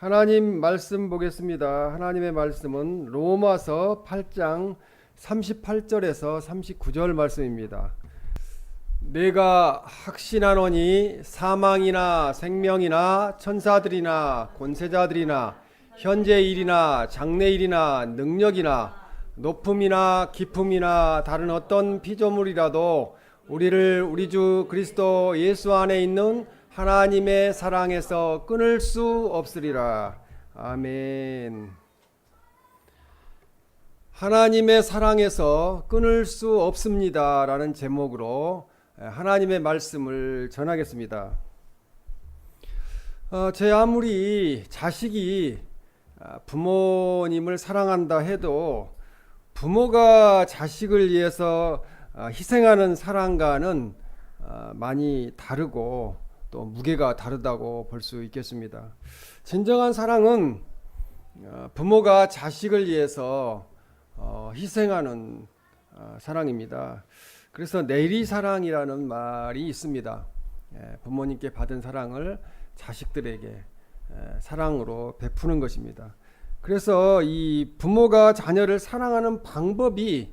하나님 말씀 보겠습니다. 하나님의 말씀은 로마서 8장 38절에서 39절 말씀입니다. 내가 확신하노니 사망이나 생명이나 천사들이나 권세자들이나 현재 일이나 장래 일이나 능력이나 높음이나 깊음이나 다른 어떤 피조물이라도 우리를 우리 주 그리스도 예수 안에 있는 하나님의 사랑에서 끊을 수 없으리라. 아멘. 하나님의 사랑에서 끊을 수 없습니다 라는 제목으로 하나님의 말씀을 전하겠습니다. 제 아무리 자식이 부모님을 사랑한다 해도 부모가 자식을 위해서 희생하는 사랑과는 많이 다르고 또 무게가 다르다고 볼 수 있겠습니다. 진정한 사랑은 부모가 자식을 위해서 희생하는 사랑입니다. 그래서 내리 사랑이라는 말이 있습니다. 부모님께 받은 사랑을 자식들에게 사랑으로 베푸는 것입니다. 그래서 이 부모가 자녀를 사랑하는 방법이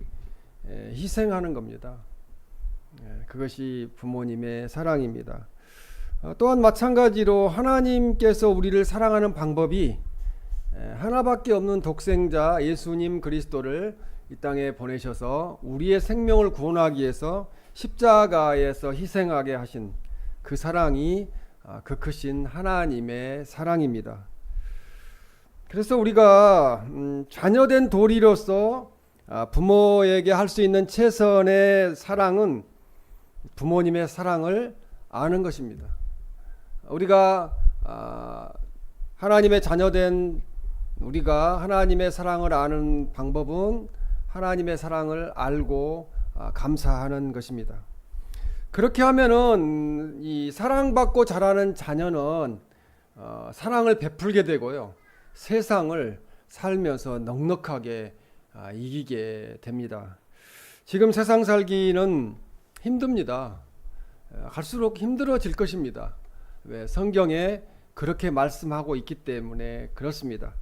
희생하는 겁니다. 그것이 부모님의 사랑입니다. 또한 마찬가지로 하나님께서 우리를 사랑하는 방법이 하나밖에 없는 독생자 예수님 그리스도를 이 땅에 보내셔서 우리의 생명을 구원하기 위해서 십자가에서 희생하게 하신 그 사랑이 그 크신 하나님의 사랑입니다. 그래서 우리가 자녀된 도리로서 부모에게 할 수 있는 최선의 사랑은 부모님의 사랑을 아는 것입니다. 우리가 하나님의 자녀된 우리가 하나님의 사랑을 아는 방법은 하나님의 사랑을 알고 감사하는 것입니다. 그렇게 하면은 이 사랑받고 자라는 자녀는 사랑을 베풀게 되고요. 세상을 살면서 넉넉하게 이기게 됩니다. 지금 세상 살기는 힘듭니다. 갈수록 힘들어질 것입니다. 왜? 성경에 그렇게 말씀하고 있기 때문에 그렇습니다.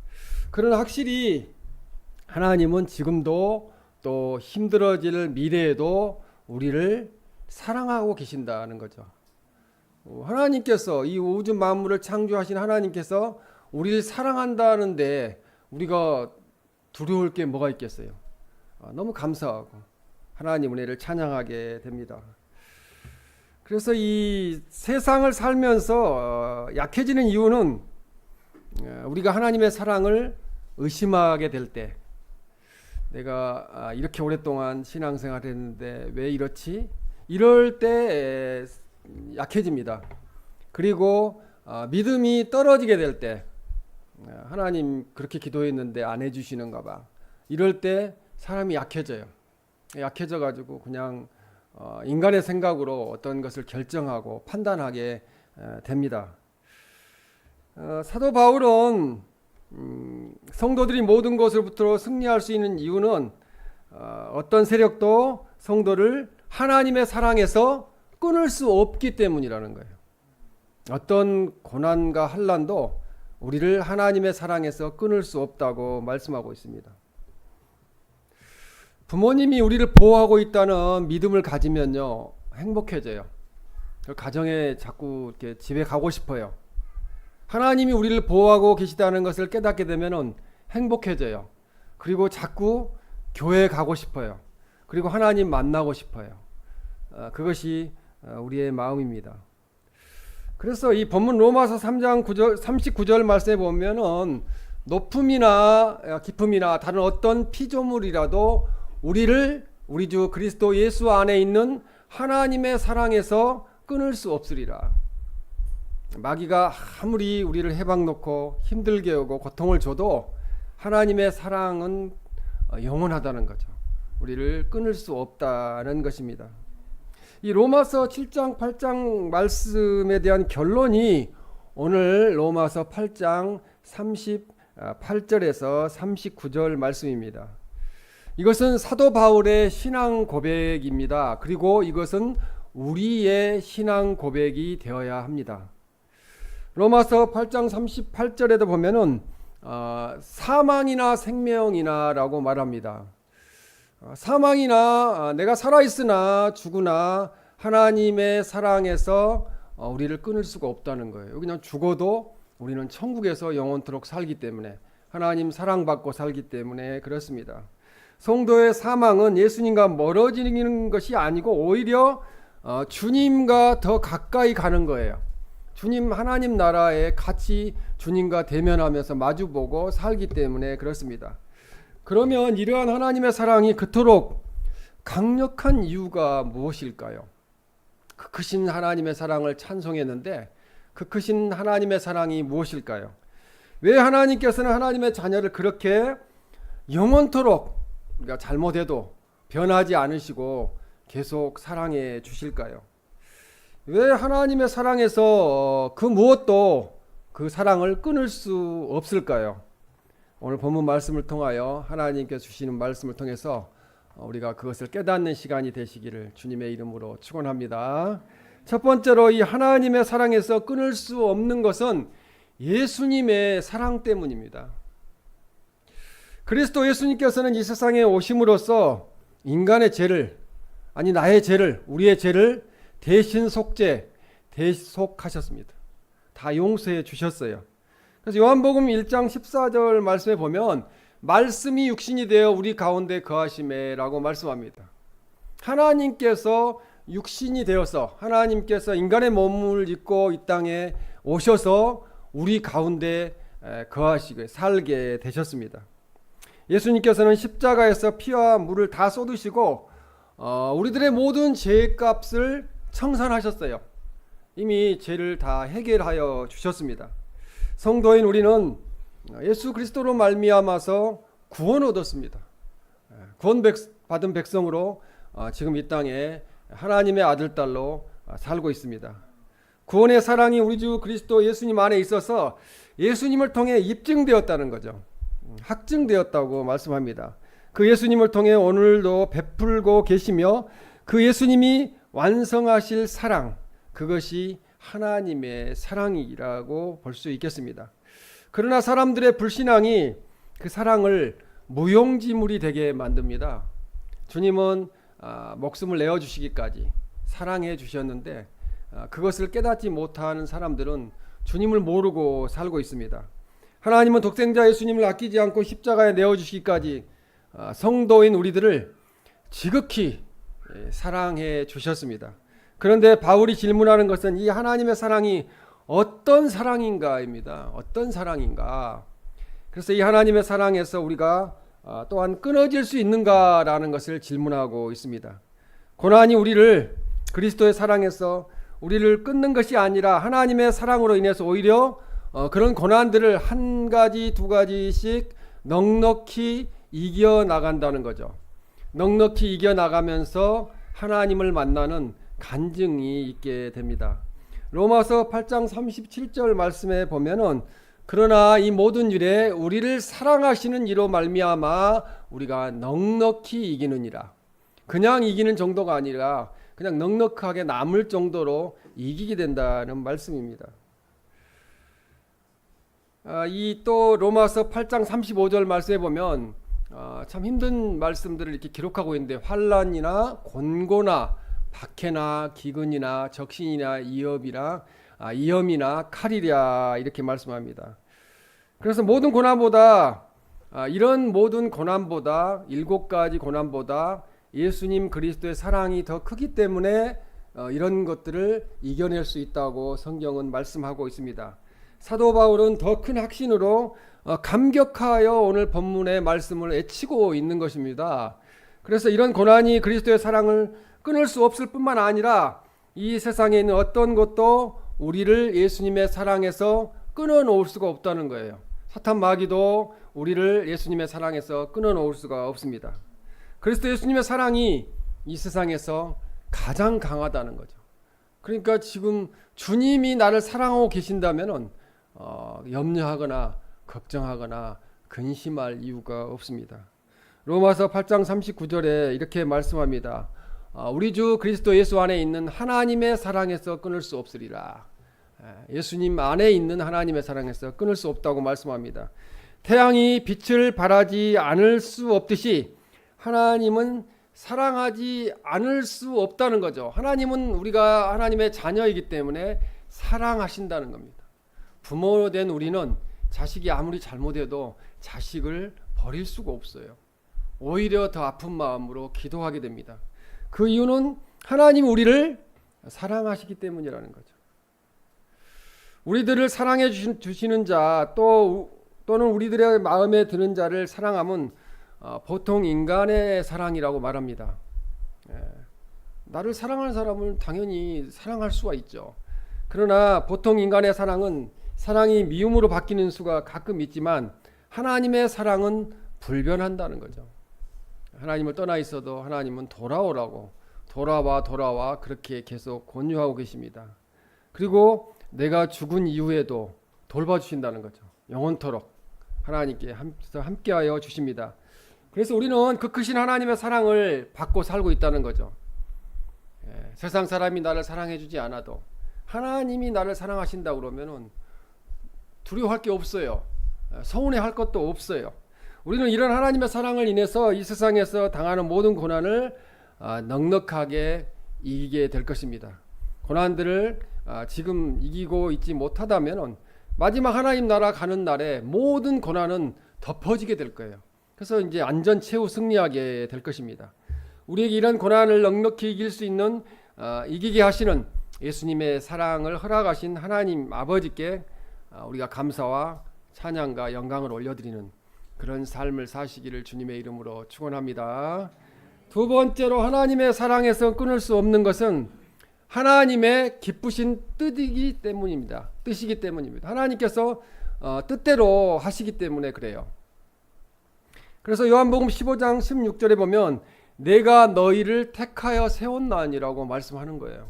그러나 확실히 하나님은 지금도 또 힘들어질 미래에도 우리를 사랑하고 계신다는 거죠. 하나님께서 이 우주 만물을 창조하신 하나님께서 우리를 사랑한다는데 우리가 두려울 게 뭐가 있겠어요? 너무 감사하고 하나님 은혜를 찬양하게 됩니다. 그래서 이 세상을 살면서 약해지는 이유는 우리가 하나님의 사랑을 의심하게 될 때, 내가 이렇게 오랫동안 신앙생활 했는데 왜 이렇지? 이럴 때 약해집니다. 그리고 믿음이 떨어지게 될 때, 하나님 그렇게 기도했는데 안 해주시는가 봐. 이럴 때 사람이 약해져요. 약해져 가지고 그냥 인간의 생각으로 어떤 것을 결정하고 판단하게 됩니다. 사도 바울은 성도들이 모든 것으로부터 승리할 수 있는 이유는 어떤 세력도 성도를 하나님의 사랑에서 끊을 수 없기 때문이라는 거예요. 어떤 고난과 환난도 우리를 하나님의 사랑에서 끊을 수 없다고 말씀하고 있습니다. 부모님이 우리를 보호하고 있다는 믿음을 가지면요, 행복해져요. 가정에 자꾸 이렇게 집에 가고 싶어요. 하나님이 우리를 보호하고 계시다는 것을 깨닫게 되면 행복해져요. 그리고 자꾸 교회에 가고 싶어요. 그리고 하나님 만나고 싶어요. 그것이 우리의 마음입니다. 그래서 이 본문 로마서 3장 39절 말씀에 보면은 높음이나 깊음이나 다른 어떤 피조물이라도 우리를 우리 주 그리스도 예수 안에 있는 하나님의 사랑에서 끊을 수 없으리라. 마귀가 아무리 우리를 해방 놓고 힘들게 하고 고통을 줘도 하나님의 사랑은 영원하다는 거죠. 우리를 끊을 수 없다는 것입니다. 이 로마서 7장 8장 말씀에 대한 결론이 오늘 로마서 8장 38절에서 39절 말씀입니다. 이것은 사도 바울의 신앙 고백입니다. 그리고 이것은 우리의 신앙 고백이 되어야 합니다. 로마서 8장 38절에도 보면은 사망이나 생명이나 라고 말합니다. 사망이나 내가 살아있으나 죽으나 하나님의 사랑에서 우리를 끊을 수가 없다는 거예요. 그냥 죽어도 우리는 천국에서 영원토록 살기 때문에, 하나님 사랑받고 살기 때문에 그렇습니다. 성도의 사망은 예수님과 멀어지는 것이 아니고 오히려 주님과 더 가까이 가는 거예요. 주님 하나님 나라에 같이 주님과 대면하면서 마주보고 살기 때문에 그렇습니다. 그러면 이러한 하나님의 사랑이 그토록 강력한 이유가 무엇일까요? 그 크신 하나님의 사랑을 찬송했는데 그 크신 하나님의 사랑이 무엇일까요? 왜 하나님께서는 하나님의 자녀를 그렇게 영원토록 우리가 잘못해도 변하지 않으시고 계속 사랑해 주실까요? 왜 하나님의 사랑에서 그 무엇도 그 사랑을 끊을 수 없을까요? 오늘 본문 말씀을 통하여 하나님께서 주시는 말씀을 통해서 우리가 그것을 깨닫는 시간이 되시기를 주님의 이름으로 축원합니다. 첫 번째로 이 하나님의 사랑에서 끊을 수 없는 것은 예수님의 사랑 때문입니다. 그리스도 예수님께서는 이 세상에 오심으로써 인간의 죄를, 아니 나의 죄를, 우리의 죄를 대신 대속하셨습니다. 다 용서해 주셨어요. 그래서 요한복음 1장 14절 말씀에 보면 말씀이 육신이 되어 우리 가운데 거하심에 라고 말씀합니다. 하나님께서 육신이 되어서 하나님께서 인간의 몸을 입고 이 땅에 오셔서 우리 가운데 거하시고 살게 되셨습니다. 예수님께서는 십자가에서 피와 물을 다 쏟으시고 우리들의 모든 죄값을 청산하셨어요. 이미 죄를 다 해결하여 주셨습니다. 성도인 우리는 예수 그리스도로 말미암아서 구원 얻었습니다. 구원 받은 백성으로 지금 이 땅에 하나님의 아들 딸로 살고 있습니다. 구원의 사랑이 우리 주 그리스도 예수님 안에 있어서 예수님을 통해 입증되었다는 거죠. 확증되었다고 말씀합니다. 그 예수님을 통해 오늘도 베풀고 계시며 그 예수님이 완성하실 사랑, 그것이 하나님의 사랑이라고 볼 수 있겠습니다. 그러나 사람들의 불신앙이 그 사랑을 무용지물이 되게 만듭니다. 주님은 목숨을 내어주시기까지 사랑해 주셨는데 그것을 깨닫지 못하는 사람들은 주님을 모르고 살고 있습니다. 하나님은 독생자 예수님을 아끼지 않고 십자가에 내어주시기까지 성도인 우리들을 지극히 사랑해 주셨습니다. 그런데 바울이 질문하는 것은 이 하나님의 사랑이 어떤 사랑인가입니다. 어떤 사랑인가? 그래서 이 하나님의 사랑에서 우리가 또한 끊어질 수 있는가라는 것을 질문하고 있습니다. 고난이 우리를 그리스도의 사랑에서 우리를 끊는 것이 아니라 하나님의 사랑으로 인해서 오히려 그런 고난들을 한 가지 두 가지씩 넉넉히 이겨나간다는 거죠. 넉넉히 이겨나가면서 하나님을 만나는 간증이 있게 됩니다. 로마서 8장 37절 말씀에 보면은 그러나 이 모든 일에 우리를 사랑하시는 이로 말미암아 우리가 넉넉히 이기느니라. 그냥 이기는 정도가 아니라 그냥 넉넉하게 남을 정도로 이기게 된다는 말씀입니다. 이 또 로마서 8장 35절 말씀에 보면 참 힘든 말씀들을 이렇게 기록하고 있는데 환난이나 곤고나 박해나 기근이나 적신이나 이염이나 칼이랴 이렇게 말씀합니다. 그래서 모든 고난보다 이런 모든 고난보다 7가지 고난보다 예수님 그리스도의 사랑이 더 크기 때문에 이런 것들을 이겨낼 수 있다고 성경은 말씀하고 있습니다. 사도 바울은 더 큰 확신으로 감격하여 오늘 본문의 말씀을 애치고 있는 것입니다. 그래서 이런 고난이 그리스도의 사랑을 끊을 수 없을 뿐만 아니라 이 세상에 있는 어떤 것도 우리를 예수님의 사랑에서 끊어놓을 수가 없다는 거예요. 사탄 마귀도 우리를 예수님의 사랑에서 끊어놓을 수가 없습니다. 그리스도 예수님의 사랑이 이 세상에서 가장 강하다는 거죠. 그러니까 지금 주님이 나를 사랑하고 계신다면 염려하거나 걱정하거나 근심할 이유가 없습니다. 로마서 8장 39절에 이렇게 말씀합니다. 우리 주 그리스도 예수 안에 있는 하나님의 사랑에서 끊을 수 없으리라. 예수님 안에 있는 하나님의 사랑에서 끊을 수 없다고 말씀합니다. 태양이 빛을 발하지 않을 수 없듯이 하나님은 사랑하지 않을 수 없다는 거죠. 하나님은 우리가 하나님의 자녀이기 때문에 사랑하신다는 겁니다. 부모된 우리는 자식이 아무리 잘못해도 자식을 버릴 수가 없어요. 오히려 더 아픈 마음으로 기도하게 됩니다. 그 이유는 하나님이 우리를 사랑하시기 때문이라는 거죠. 우리들을 사랑해 주시는 자 또는 우리들의 마음에 드는 자를 사랑함은 보통 인간의 사랑이라고 말합니다. 나를 사랑하는 사람을 당연히 사랑할 수가 있죠. 그러나 보통 인간의 사랑은 사랑이 미움으로 바뀌는 수가 가끔 있지만 하나님의 사랑은 불변한다는 거죠. 하나님을 떠나 있어도 하나님은 돌아오라고 돌아와 그렇게 계속 권유하고 계십니다. 그리고 내가 죽은 이후에도 돌봐주신다는 거죠. 영원토록 하나님께 함께하여 주십니다. 그래서 우리는 그 크신 하나님의 사랑을 받고 살고 있다는 거죠. 세상 사람이 나를 사랑해 주지 않아도 하나님이 나를 사랑하신다 그러면은 두려워할 게 없어요. 서운해할 것도 없어요. 우리는 이런 하나님의 사랑을 인해서 이 세상에서 당하는 모든 고난을 넉넉하게 이기게 될 것입니다. 고난들을 지금 이기고 있지 못하다면 마지막 하나님 나라 가는 날에 모든 고난은 덮어지게 될 거예요. 그래서 이제 안전 최후 승리하게 될 것입니다. 우리에게 이런 고난을 넉넉히 이길 수 있는 이기게 하시는 예수님의 사랑을 허락하신 하나님 아버지께 우리가 감사와 찬양과 영광을 올려드리는 그런 삶을 사시기를 주님의 이름으로 축원합니다. 두 번째로 하나님의 사랑에서 끊을 수 없는 것은 하나님의 기쁘신 뜻이기 때문입니다. 뜻이기 때문입니다. 하나님께서 뜻대로 하시기 때문에 그래요. 그래서 요한복음 15장 16절에 보면 내가 너희를 택하여 세웠나니라고 말씀하는 거예요.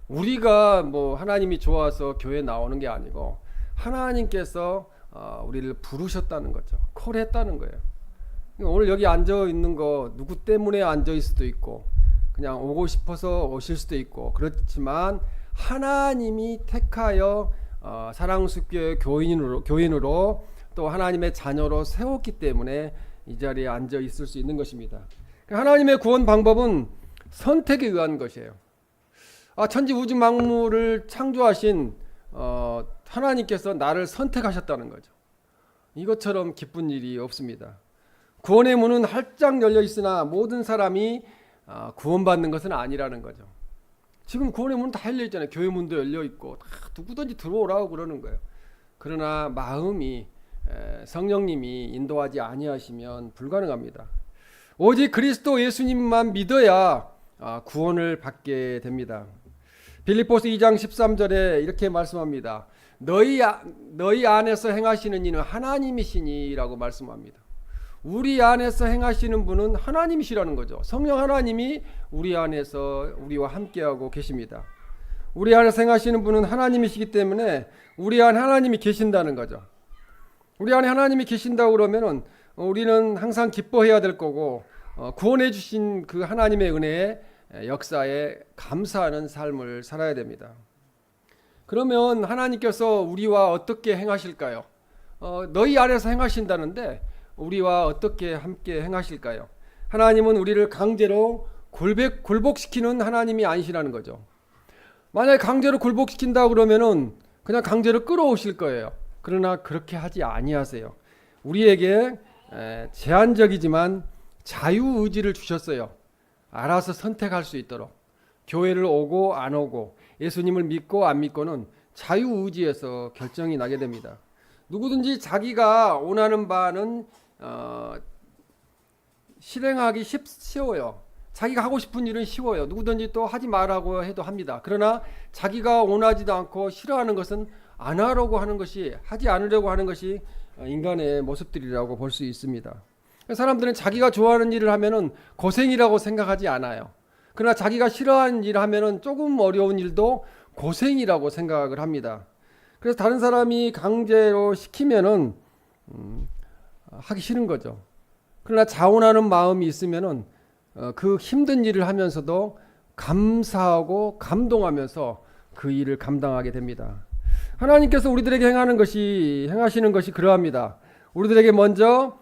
우리가 뭐 하나님이 좋아서 교회 나오는 게 아니고 하나님께서 우리를 부르셨다는 거죠. 콜했다는 거예요. 오늘 여기 앉아 있는 거 누구 때문에 앉아 있을 수도 있고 그냥 오고 싶어서 오실 수도 있고 그렇지만 하나님이 택하여 사랑숲교회 교인으로 또 하나님의 자녀로 세웠기 때문에 이 자리에 앉아 있을 수 있는 것입니다. 하나님의 구원 방법은 선택에 의한 것이에요. 천지 우주 만물을 창조하신 하나님께서 나를 선택하셨다는 거죠. 이것처럼 기쁜 일이 없습니다. 구원의 문은 활짝 열려 있으나 모든 사람이 구원받는 것은 아니라는 거죠. 지금 구원의 문은 다 열려 있잖아요. 교회 문도 열려 있고 다 누구든지 들어오라고 그러는 거예요. 그러나 마음이 성령님이 인도하지 아니하시면 불가능합니다. 오직 그리스도 예수님만 믿어야 구원을 받게 됩니다. 빌립보서 2장 13절에 이렇게 말씀합니다. 너희 안에서 행하시는 이는 하나님이시니라고 말씀합니다. 우리 안에서 행하시는 분은 하나님이시라는 거죠. 성령 하나님이 우리 안에서 우리와 함께하고 계십니다. 우리 안에서 행하시는 분은 하나님이시기 때문에 우리 안에 하나님이 계신다는 거죠. 우리 안에 하나님이 계신다고 그러면은 우리는 항상 기뻐해야 될 거고 구원해 주신 그 하나님의 은혜에 역사에 감사하는 삶을 살아야 됩니다. 그러면 하나님께서 우리와 어떻게 행하실까요? 너희 안에서 행하신다는데 우리와 어떻게 함께 행하실까요? 하나님은 우리를 강제로 굴복시키는 하나님이 아니시라는 거죠. 만약에 강제로 굴복시킨다 그러면은 그냥 강제로 끌어오실 거예요. 그러나 그렇게 하지 아니하세요. 우리에게 제한적이지만 자유의지를 주셨어요. 알아서 선택할 수 있도록. 교회를 오고 안 오고 예수님을 믿고 안 믿고는 자유의지에서 결정이 나게 됩니다. 누구든지 자기가 원하는 바는 실행하기 쉬워요. 자기가 하고 싶은 일은 쉬워요. 누구든지 또 하지 말라고 해도 합니다. 그러나 자기가 원하지도 않고 싫어하는 것은 안 하려고 하는 것이, 하지 않으려고 하는 것이 인간의 모습들이라고 볼 수 있습니다. 사람들은 자기가 좋아하는 일을 하면은 고생이라고 생각하지 않아요. 그러나 자기가 싫어하는 일을 하면은 조금 어려운 일도 고생이라고 생각을 합니다. 그래서 다른 사람이 강제로 시키면은 하기 싫은 거죠. 그러나 자원하는 마음이 있으면은 그 힘든 일을 하면서도 감사하고 감동하면서 그 일을 감당하게 됩니다. 하나님께서 우리들에게 행하시는 것이 그러합니다. 우리들에게 먼저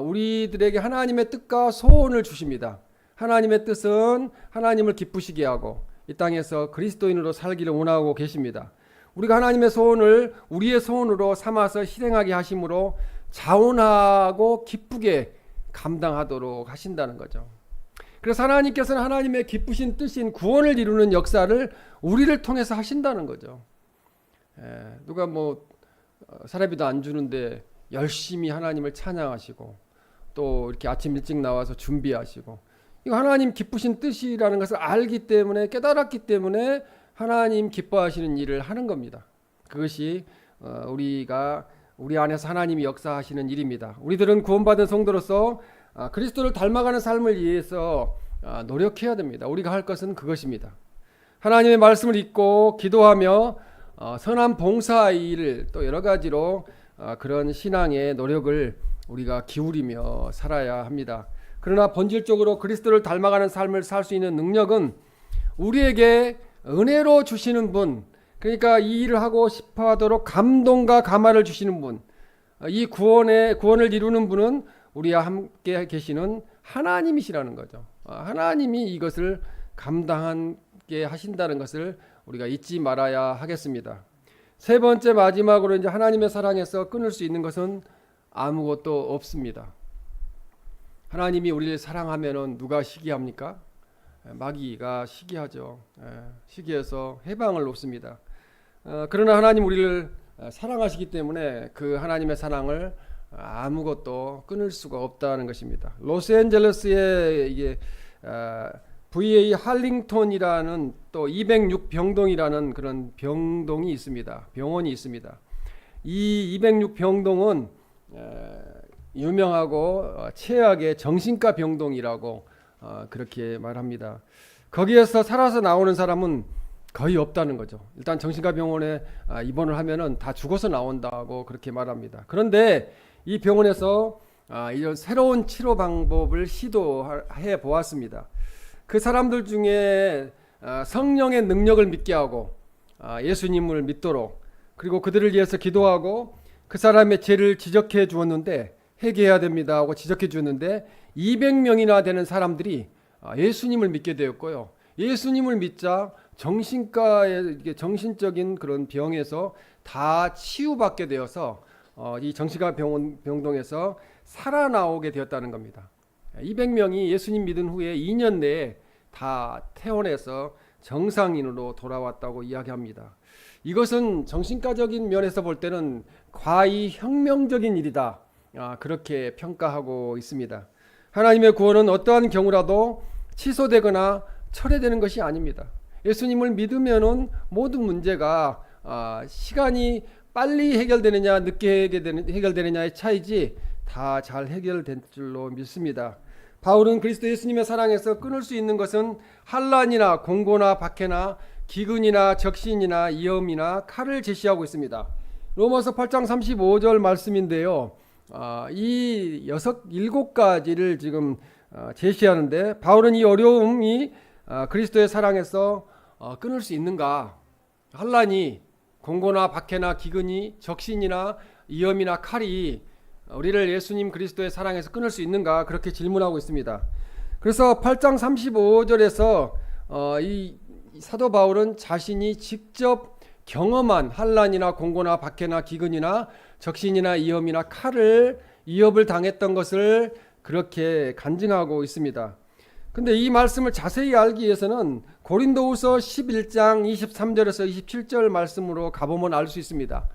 우리들에게 하나님의 뜻과 소원을 주십니다. 하나님의 뜻은 하나님을 기쁘시게 하고 이 땅에서 그리스도인으로 살기를 원하고 계십니다. 우리가 하나님의 소원을 우리의 소원으로 삼아서 실행하게 하심으로 자원하고 기쁘게 감당하도록 하신다는 거죠. 그래서 하나님께서는 하나님의 기쁘신 뜻인 구원을 이루는 역사를 우리를 통해서 하신다는 거죠. 누가 사례비도 안 주는데 열심히 하나님을 찬양하시고 또 이렇게 아침 일찍 나와서 준비하시고, 이거 하나님 기쁘신 뜻이라는 것을 알기 때문에, 깨달았기 때문에 하나님 기뻐하시는 일을 하는 겁니다. 그것이 우리 안에서 하나님이 역사하시는 일입니다. 우리들은 구원받은 성도로서 그리스도를 닮아가는 삶을 위해서 노력해야 됩니다. 우리가 할 것은 그것입니다. 하나님의 말씀을 읽고 기도하며 선한 봉사 일을 또 여러 가지로 그런 신앙의 노력을 우리가 기울이며 살아야 합니다. 그러나 본질적으로 그리스도를 닮아가는 삶을 살 수 있는 능력은 우리에게 은혜로 주시는 분, 그러니까 이 일을 하고 싶어 하도록 감동과 감화를 주시는 분, 이 구원을 이루는 분은 우리와 함께 계시는 하나님이시라는 거죠. 하나님이 이것을 감당하게 하신다는 것을 우리가 잊지 말아야 하겠습니다. 세 번째, 마지막으로 이제 하나님의 사랑에서 끊을 수 있는 것은 아무것도 없습니다. 하나님이 우리를 사랑하면은 누가 시기합니까? 마귀가 시기하죠. 시기해서 해방을 놓습니다. 그러나 하나님 우리를 사랑하시기 때문에 그 하나님의 사랑을 아무것도 끊을 수가 없다는 것입니다. 로스앤젤레스에 이게 VA 할링턴이라는 또 206 병동이라는 그런 병동이 있습니다. 병원이 있습니다. 이 206 병동은 유명하고 최악의 정신과 병동이라고 그렇게 말합니다. 거기에서 살아서 나오는 사람은 거의 없다는 거죠. 일단 정신과 병원에 입원을 하면은 다 죽어서 나온다고 그렇게 말합니다. 그런데 이 병원에서 이런 새로운 치료 방법을 시도해 보았습니다. 그 사람들 중에 성령의 능력을 믿게 하고 예수님을 믿도록, 그리고 그들을 위해서 기도하고 그 사람의 죄를 지적해 주었는데, 회개해야 됩니다 하고 지적해 주었는데 200명이나 되는 사람들이 예수님을 믿게 되었고요. 예수님을 믿자 정신과의 정신적인 그런 병에서 다 치유받게 되어서 이 정신과 병동에서 살아나오게 되었다는 겁니다. 200명이 예수님 믿은 후에 2년 내에 다 퇴원해서 정상인으로 돌아왔다고 이야기합니다. 이것은 정신과적인 면에서 볼 때는 과히 혁명적인 일이다, 그렇게 평가하고 있습니다. 하나님의 구원은 어떠한 경우라도 취소되거나 철회되는 것이 아닙니다. 예수님을 믿으면은 모든 문제가 시간이 빨리 해결되느냐 늦게 해결되느냐의 차이지 다 잘 해결될 줄로 믿습니다. 바울은 그리스도 예수님의 사랑에서 끊을 수 있는 것은 환난이나 공고나 박해나 기근이나 적신이나 위험이나 칼을 제시하고 있습니다. 로마서 8장 35절 말씀인데요. 이 7가지를 지금 제시하는데, 바울은 이 어려움이 그리스도의 사랑에서 끊을 수 있는가? 환난이 공고나 박해나 기근이 적신이나 위험이나 칼이 우리를 예수님 그리스도의 사랑에서 끊을 수 있는가? 그렇게 질문하고 있습니다. 그래서 8장 35절에서 이 사도 바울은 자신이 직접 경험한 환난이나 공고나 박해나 기근이나 적신이나 위험이나 칼을 위협을 당했던 것을 그렇게 간증하고 있습니다. 근데 이 말씀을 자세히 알기 위해서는 고린도후서 11장 23절에서 27절 말씀으로 가보면 알 수 있습니다.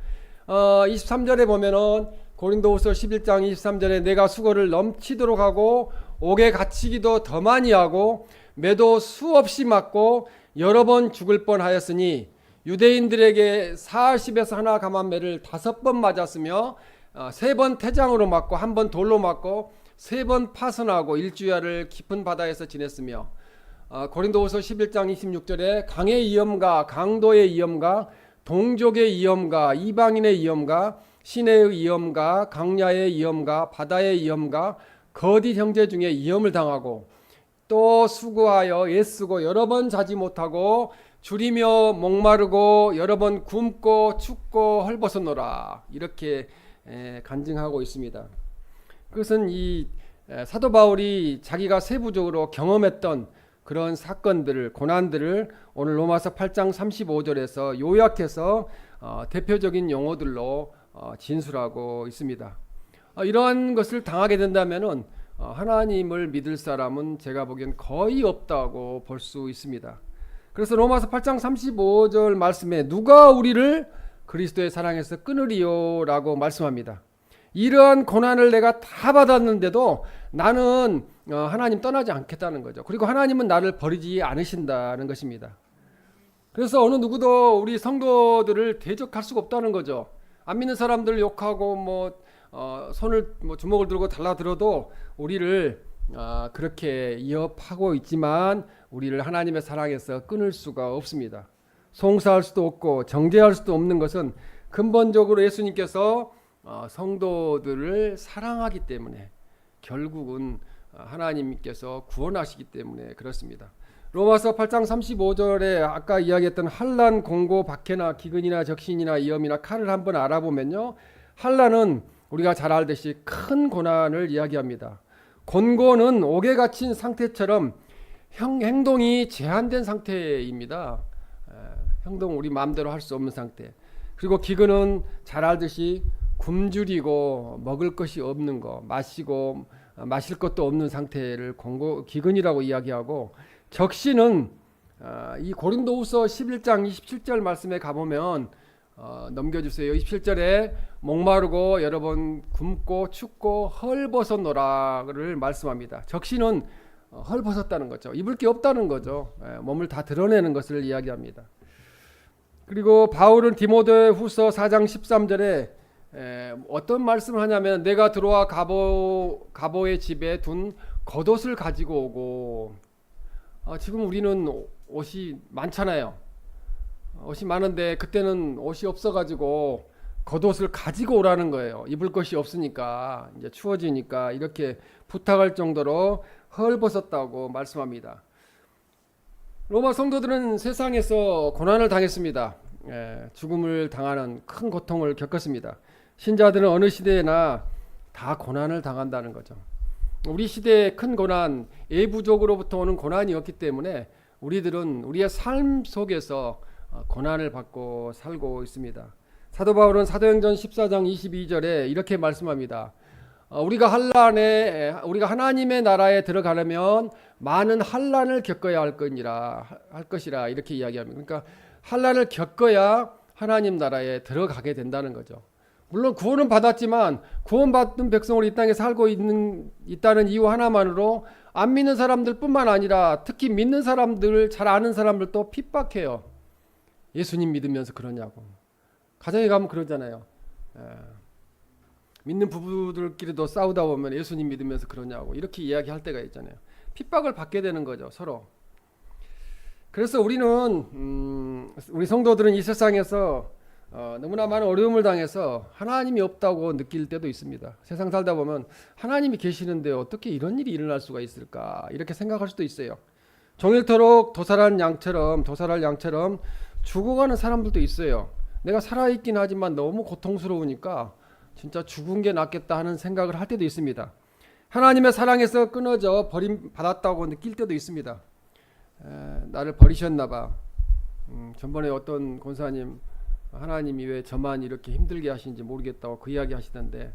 23절에 보면은 고린도후서 11장 23절에 내가 수고를 넘치도록 하고 옥에 갇히기도 더 많이 하고 매도 수없이 맞고 여러 번 죽을 뻔하였으니 유대인들에게 40에서 하나 감한 매를 5번 맞았으며 3번 태장으로 맞고 1번 돌로 맞고 3번 파선하고 일주야를 깊은 바다에서 지냈으며, 고린도후서 11장 26절에 강의 위험과 강도의 위험과 동족의 위험과 이방인의 위험과 시내의 위험과 강야의 위험과 바다의 위험과 거짓 형제 중에 위험을 당하고 또 수고하여 애쓰고 여러 번 자지 못하고 줄이며 목마르고 여러 번 굶고 춥고 헐벗어노라 이렇게 간증하고 있습니다. 그것은 이 사도 바울이 자기가 세부적으로 경험했던 그런 사건들을 고난들을 오늘 로마서 8장 35절에서 요약해서 대표적인 용어들로 진술하고 있습니다. 이러한 것을 당하게 된다면은 하나님을 믿을 사람은 제가 보기엔 거의 없다고 볼 수 있습니다. 그래서 로마서 8장 35절 말씀에 누가 우리를 그리스도의 사랑에서 끊으리요 라고 말씀합니다. 이러한 고난을 내가 다 받았는데도 나는 하나님 떠나지 않겠다는 거죠. 그리고 하나님은 나를 버리지 않으신다는 것입니다. 그래서 어느 누구도 우리 성도들을 대적할 수가 없다는 거죠. 안 믿는 사람들 욕하고 손을 주먹을 들고 달라들어도 우리를 그렇게 위협하고 있지만 우리를 하나님의 사랑에서 끊을 수가 없습니다. 송사할 수도 없고 정죄할 수도 없는 것은 근본적으로 예수님께서 성도들을 사랑하기 때문에 결국은 하나님께서 구원하시기 때문에 그렇습니다. 로마서 8장 35절에 아까 이야기했던 환난, 공고, 박해나 기근이나 적신이나 위험이나 칼을 한번 알아보면요. 환난은 우리가 잘 알듯이 큰 고난을 이야기합니다. 곤고는 옥에 갇힌 상태처럼 행동이 제한된 상태입니다. 행동 우리 마음대로 할 수 없는 상태. 그리고 기근은 잘 알듯이 굶주리고 먹을 것이 없는 거, 마시고 마실 것도 없는 상태를 기근이라고 이야기하고, 적신은 이 고린도후서 11장 27절 말씀에 가보면 넘겨주세요. 27절에 목마르고 여러 번 굶고 춥고 헐벗어노라를 말씀합니다. 적신은 헐벗었다는 거죠. 입을 게 없다는 거죠. 몸을 다 드러내는 것을 이야기합니다. 그리고 바울은 디모데후서 4장 13절에 어떤 말씀을 하냐면 내가 들어와 가보의 집에 둔 겉옷을 가지고 오고, 지금 우리는 옷이 많잖아요. 옷이 많은데 그때는 옷이 없어가지고 겉옷을 가지고 오라는 거예요. 입을 것이 없으니까, 이제 추워지니까 이렇게 부탁할 정도로 헐벗었다고 말씀합니다. 로마 성도들은 세상에서 고난을 당했습니다. 죽음을 당하는 큰 고통을 겪었습니다. 신자들은 어느 시대에나 다 고난을 당한다는 거죠. 우리 시대의 큰 고난, 예부족으로부터 오는 고난이었기 때문에 우리들은 우리의 삶 속에서 고난을 받고 살고 있습니다. 사도 바울은 사도행전 14장 22절에 이렇게 말씀합니다. 우리가 하나님의 나라에 들어가려면 많은 환난을 겪어야 할 것이라 이렇게 이야기합니다. 그러니까 환난을 겪어야 하나님 나라에 들어가게 된다는 거죠. 물론 구원은 받았지만 구원받은 백성으로 이 땅에 살고 있다는 이유 하나만으로 안 믿는 사람들뿐만 아니라 특히 믿는 사람들, 잘 아는 사람들도 핍박해요. 예수님 믿으면서 그러냐고. 가정에 가면 그러잖아요. 믿는 부부들끼리도 싸우다 보면 예수님 믿으면서 그러냐고 이렇게 이야기할 때가 있잖아요. 핍박을 받게 되는 거죠, 서로. 그래서 우리 성도들은 이 세상에서 너무나 많은 어려움을 당해서 하나님이 없다고 느낄 때도 있습니다. 세상 살다 보면 하나님이 계시는데 어떻게 이런 일이 일어날 수가 있을까 이렇게 생각할 수도 있어요. 종일토록 도살할 양처럼 죽어가는 사람들도 있어요. 내가 살아있긴 하지만 너무 고통스러우니까 진짜 죽은 게 낫겠다 하는 생각을 할 때도 있습니다. 하나님의 사랑에서 끊어져 버림받았다고 느낄 때도 있습니다. 나를 버리셨나 봐. 전번에 어떤 권사님 하나님이 왜 저만 이렇게 힘들게 하시는지 모르겠다고 그 이야기 하시던데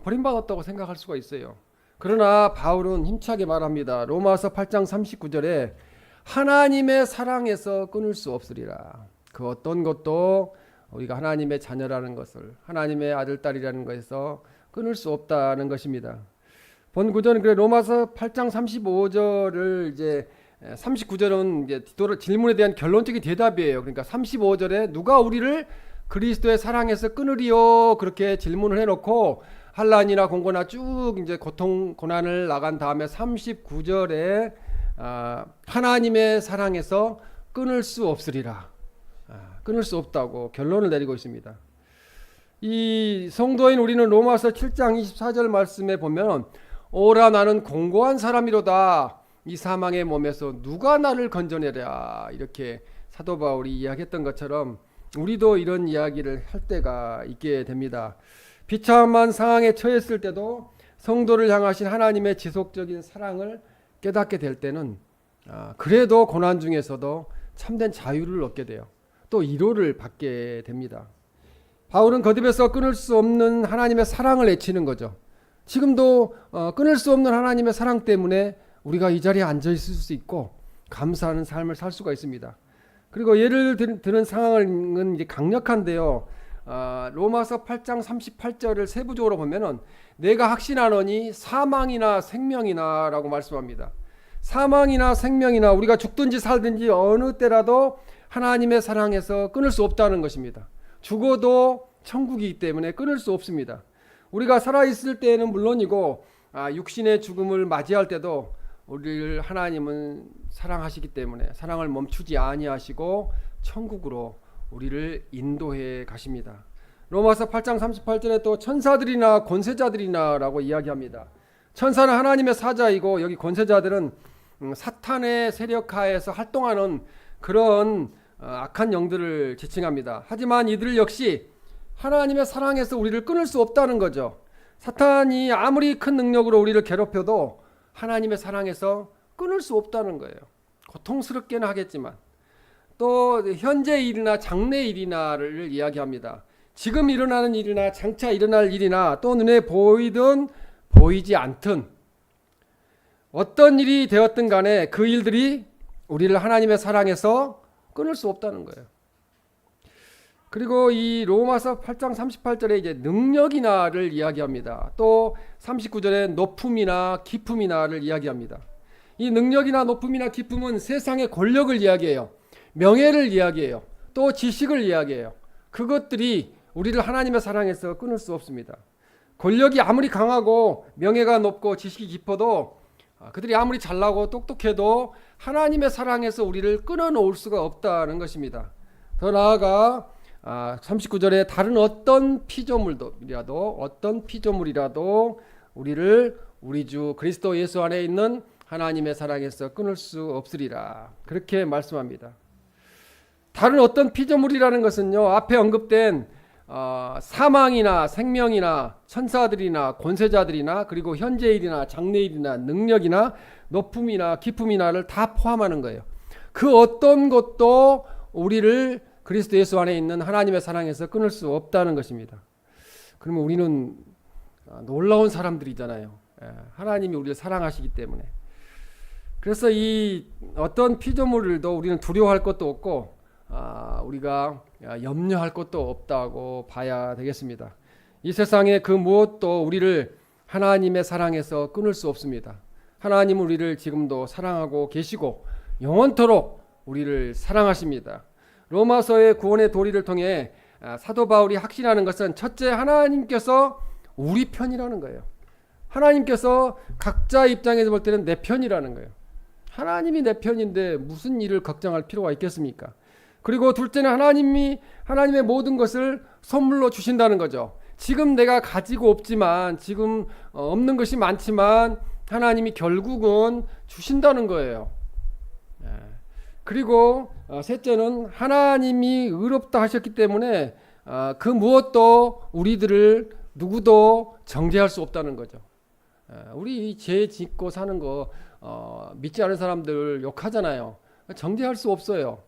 버림받았다고 생각할 수가 있어요. 그러나 바울은 힘차게 말합니다. 로마서 8장 39절에 하나님의 사랑에서 끊을 수 없으리라. 그 어떤 것도 우리가 하나님의 자녀라는 것을, 하나님의 아들 딸이라는 것에서 끊을 수 없다는 것입니다. 본 구절은 그래 로마서 8장 35절을 이제 39절은 이제 질문에 대한 결론적인 대답이에요. 그러니까 35절에 누가 우리를 그리스도의 사랑에서 끊으리요 그렇게 질문을 해놓고 환난이나 공고나 쭉 이제 고난을 나간 다음에 39절에 하나님의 사랑에서 끊을 수 없으리라. 끊을 수 없다고 결론을 내리고 있습니다. 이 성도인 우리는 로마서 7장 24절 말씀에 보면 오라 나는 공고한 사람이로다 이 사망의 몸에서 누가 나를 건져내랴 이렇게 사도 바울이 이야기했던 것처럼 우리도 이런 이야기를 할 때가 있게 됩니다. 비참한 상황에 처했을 때도 성도를 향하신 하나님의 지속적인 사랑을 깨닫게 될 때는 그래도 고난 중에서도 참된 자유를 얻게 돼요. 또 위로를 받게 됩니다. 바울은 거듭에서 끊을 수 없는 하나님의 사랑을 외치는 거죠. 지금도 끊을 수 없는 하나님의 사랑 때문에 우리가 이 자리에 앉아 있을 수 있고 감사하는 삶을 살 수가 있습니다. 그리고 예를 드는 상황은 이제 강력한데요. 로마서 8장 38절을 세부적으로 보면은 내가 확신하노니 사망이나 생명이나 라고 말씀합니다. 사망이나 생명이나 우리가 죽든지 살든지 어느 때라도 하나님의 사랑에서 끊을 수 없다는 것입니다. 죽어도 천국이기 때문에 끊을 수 없습니다. 우리가 살아있을 때에는 물론이고 육신의 죽음을 맞이할 때도 우리를 하나님은 사랑하시기 때문에 사랑을 멈추지 아니하시고 천국으로 우리를 인도해 가십니다. 로마서 8장 38절에 또 천사들이나 권세자들이나 라고 이야기합니다. 천사는 하나님의 사자이고 여기 권세자들은 사탄의 세력하에서 활동하는 그런 악한 영들을 지칭합니다. 하지만 이들 역시 하나님의 사랑에서 우리를 끊을 수 없다는 거죠. 사탄이 아무리 큰 능력으로 우리를 괴롭혀도 하나님의 사랑에서 끊을 수 없다는 거예요. 고통스럽게는 하겠지만 또 현재 일이나 장래 일이나를 이야기합니다. 지금 일어나는 일이나 장차 일어날 일이나 또 눈에 보이든 보이지 않든 어떤 일이 되었든 간에 그 일들이 우리를 하나님의 사랑에서 끊을 수 없다는 거예요. 그리고 이 로마서 8장 38절에 이제 능력이나를 이야기합니다. 또 39절에 높음이나 기품이나를 이야기합니다. 이 능력이나 높음이나 기품은 세상의 권력을 이야기해요. 명예를 이야기해요. 또 지식을 이야기해요. 그것들이 우리를 하나님의 사랑에서 끊을 수 없습니다. 권력이 아무리 강하고 명예가 높고 지식이 깊어도 그들이 아무리 잘나고 똑똑해도 하나님의 사랑에서 우리를 끊어놓을 수가 없다는 것입니다. 더 나아가 39절에 다른 어떤 피조물이라도 우리를 우리 주 그리스도 예수 안에 있는 하나님의 사랑에서 끊을 수 없으리라. 그렇게 말씀합니다. 다른 어떤 피조물이라는 것은요, 앞에 언급된 사망이나 생명이나 천사들이나 권세자들이나 그리고 현재일이나 장래일이나 능력이나 높음이나 기품이나를 다 포함하는 거예요. 그 어떤 것도 우리를 그리스도 예수 안에 있는 하나님의 사랑에서 끊을 수 없다는 것입니다. 그러면 우리는 놀라운 사람들이잖아요. 하나님이 우리를 사랑하시기 때문에. 그래서 이 어떤 피조물도 우리는 두려워할 것도 없고 우리가 염려할 것도 없다고 봐야 되겠습니다. 이 세상에 그 무엇도 우리를 하나님의 사랑에서 끊을 수 없습니다. 하나님은 우리를 지금도 사랑하고 계시고 영원토록 우리를 사랑하십니다. 로마서의 구원의 도리를 통해 사도 바울이 확신하는 것은 첫째, 하나님께서 우리 편이라는 거예요. 하나님께서 각자 입장에서 볼 때는 내 편이라는 거예요. 하나님이 내 편인데 무슨 일을 걱정할 필요가 있겠습니까? 그리고 둘째는 하나님의 모든 것을 선물로 주신다는 거죠. 지금 내가 가지고 없지만, 지금 없는 것이 많지만 하나님이 결국은 주신다는 거예요. 그리고 셋째는 하나님이 의롭다 하셨기 때문에 그 무엇도 우리들을 누구도 정죄할 수 없다는 거죠. 우리 죄 짓고 사는 거 믿지 않은 사람들 욕하잖아요. 정죄할 수 없어요.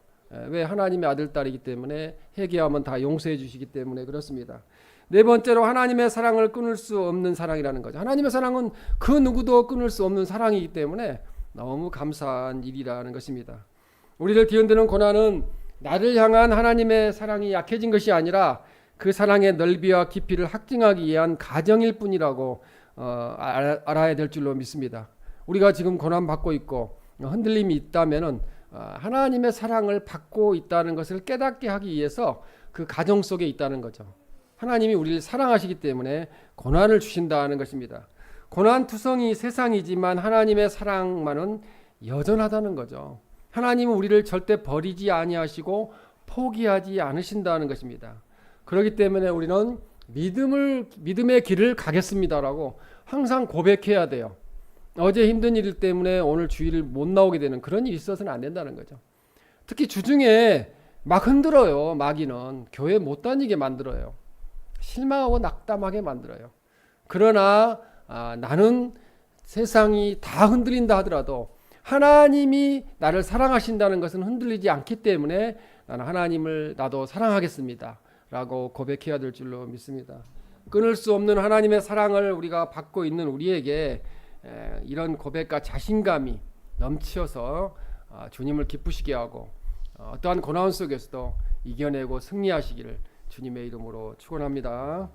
왜? 하나님의 아들 딸이기 때문에 회개하면 다 용서해 주시기 때문에 그렇습니다. 네 번째로 하나님의 사랑을 끊을 수 없는 사랑이라는 거죠. 하나님의 사랑은 그 누구도 끊을 수 없는 사랑이기 때문에 너무 감사한 일이라는 것입니다. 우리를 뒤흔드는 고난은 나를 향한 하나님의 사랑이 약해진 것이 아니라 그 사랑의 넓이와 깊이를 확증하기 위한 가정일 뿐이라고 알아야 될 줄로 믿습니다. 우리가 지금 고난받고 있고 흔들림이 있다면은 하나님의 사랑을 받고 있다는 것을 깨닫게 하기 위해서 그 가정 속에 있다는 거죠. 하나님이 우리를 사랑하시기 때문에 고난을 주신다는 것입니다. 고난투성이 세상이지만 하나님의 사랑만은 여전하다는 거죠. 하나님은 우리를 절대 버리지 아니하시고 포기하지 않으신다는 것입니다. 그렇기 때문에 우리는 믿음의 길을 가겠습니다라고 항상 고백해야 돼요. 어제 힘든 일 때문에 오늘 주일을 못 나오게 되는 그런 일이 있어서는 안 된다는 거죠. 특히 주중에 막 흔들어요. 마귀는 교회 못 다니게 만들어요. 실망하고 낙담하게 만들어요. 그러나 나는 세상이 다 흔들린다 하더라도 하나님이 나를 사랑하신다는 것은 흔들리지 않기 때문에 나는 하나님을 나도 사랑하겠습니다 라고 고백해야 될 줄로 믿습니다. 끊을 수 없는 하나님의 사랑을 우리가 받고 있는 우리에게 이런 고백과 자신감이 넘치어서 주님을 기쁘시게 하고 어떠한 고난 속에서도 이겨내고 승리하시기를 주님의 이름으로 축원합니다.